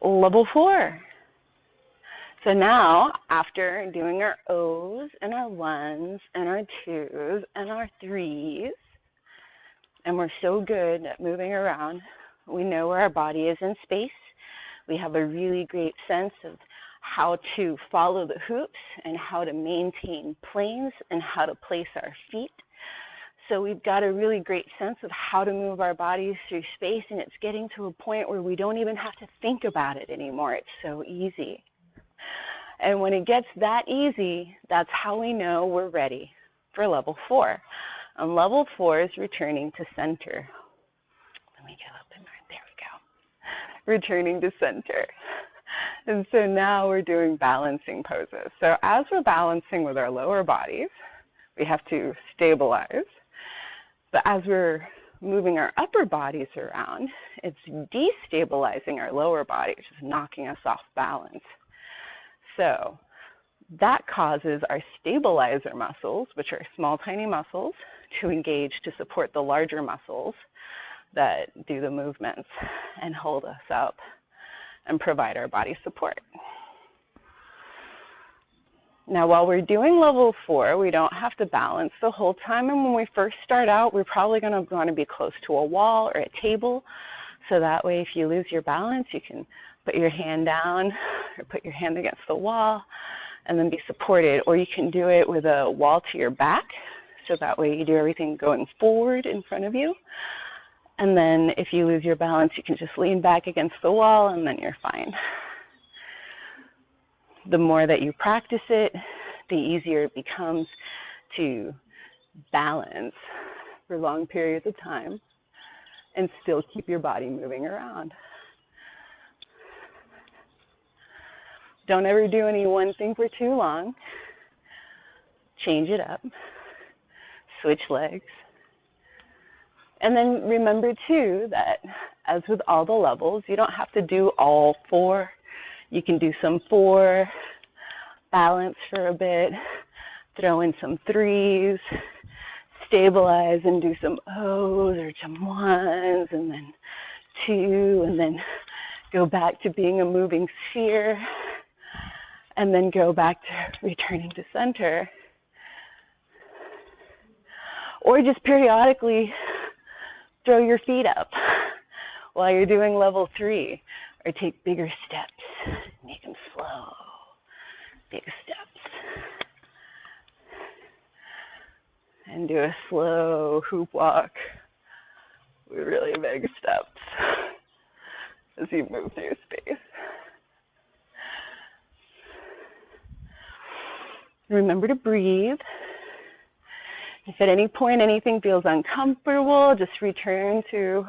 Level 4. So now, after doing our O's and our 1s and our 2s and our 3s, and we're so good at moving around, we know where our body is in space. We have a really great sense of how to follow the hoops and how to maintain planes and how to place our feet. So we've got a really great sense of how to move our bodies through space, and it's getting to a point where we don't even have to think about it anymore. It's so easy. And when it gets that easy, that's how we know we're ready for level 4. And level 4 is returning to center. Let me get up in there. There we go. Returning to center. And so now we're doing balancing poses. So as we're balancing with our lower bodies, we have to stabilize. But as we're moving our upper bodies around, it's destabilizing our lower body, which is knocking us off balance. So that causes our stabilizer muscles, which are small, tiny muscles, to engage to support the larger muscles that do the movements and hold us up and provide our body support. Now, while we're doing level 4, we don't have to balance the whole time. And when we first start out, we're probably going to want to be close to a wall or a table. So that way, if you lose your balance, you can put your hand down or put your hand against the wall and then be supported. Or you can do it with a wall to your back. So that way, you do everything going forward in front of you. And then if you lose your balance, you can just lean back against the wall and then you're fine. The more that you practice it, the easier it becomes to balance for long periods of time and still keep your body moving around. Don't ever do any one thing for too long. Change it up. Switch legs. And then remember, too, that as with all the levels, you don't have to do all 4. You can do some 4, balance for a bit, throw in some 3s, stabilize and do some O's or some 1s, and then 2, and then go back to being a moving sphere, and then go back to returning to center. Or just periodically throw your feet up while you're doing level 3, or take bigger steps. Make them slow. Big steps. And do a slow hoop walk with really big steps as you move through space. Remember to breathe. If at any point anything feels uncomfortable, just return to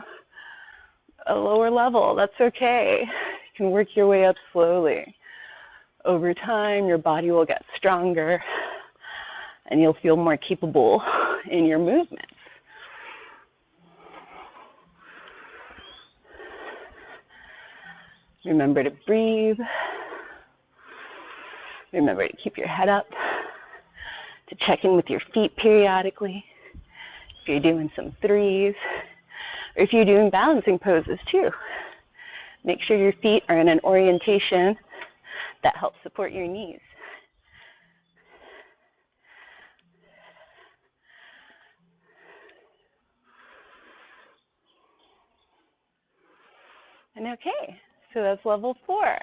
a lower level. That's okay. You can work your way up slowly. Over time, your body will get stronger and you'll feel more capable in your movements. Remember to breathe. Remember to keep your head up, to check in with your feet periodically. If you're doing some 3s, or if you're doing balancing poses too, make sure your feet are in an orientation that helps support your knees. And okay, so that's level 4.